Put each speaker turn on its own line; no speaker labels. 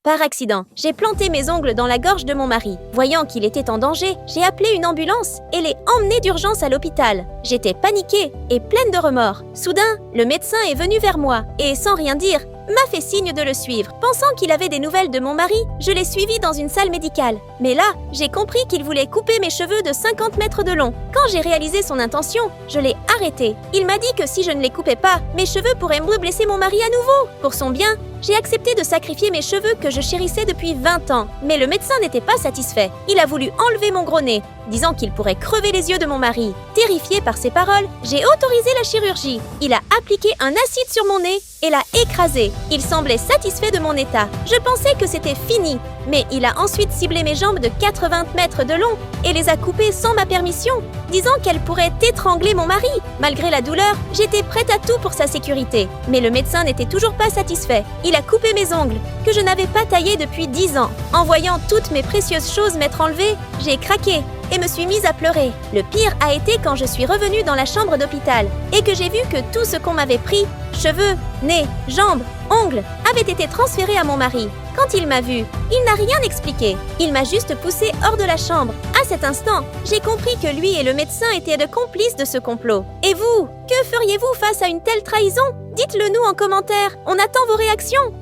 Par accident, j'ai planté mes ongles dans la gorge de mon mari. Voyant qu'il était en danger, j'ai appelé une ambulance et l'ai emmené d'urgence à l'hôpital. J'étais paniquée et pleine de remords. Soudain, le médecin est venu vers moi et, sans rien dire, m'a fait signe de le suivre. Pensant qu'il avait des nouvelles de mon mari, je l'ai suivi dans une salle médicale. Mais là, j'ai compris qu'il voulait couper mes cheveux de 50 mètres de long. Quand j'ai réalisé son intention, je l'ai arrêté. Il m'a dit que si je ne les coupais pas, mes cheveux pourraient me blesser mon mari à nouveau. Pour son bien, j'ai accepté de sacrifier mes cheveux que je chérissais depuis 20 ans. Mais le médecin n'était pas satisfait. Il a voulu enlever mon gros nez, disant qu'il pourrait crever les yeux de mon mari. Terrifiée par ces paroles, j'ai autorisé la chirurgie. Il a appliqué un acide sur mon nez et l'a écrasé. Il semblait satisfait de mon état. Je pensais que c'était fini, mais il a ensuite ciblé mes jambes de 80 mètres de long et les a coupées sans ma permission, disant qu'elle pourrait étrangler mon mari. Malgré la douleur, j'étais prête à tout pour sa sécurité. Mais le médecin n'était toujours pas satisfait. Il a coupé mes ongles, que je n'avais pas taillés depuis 10 ans. En voyant toutes mes précieuses choses m'être enlevées, j'ai craqué et me suis mise à pleurer. Le pire a été quand je suis revenue dans la chambre d'hôpital et que j'ai vu que tout ce qu'on m'avait pris, cheveux, nez, jambes, ongles, avait été transféré à mon mari. Quand il m'a vue, il n'a rien expliqué. Il m'a juste poussée hors de la chambre. À cet instant, j'ai compris que lui et le médecin étaient de complices de ce complot. Et vous, que feriez-vous face à une telle trahison? Dites-le nous en commentaire. On attend vos réactions.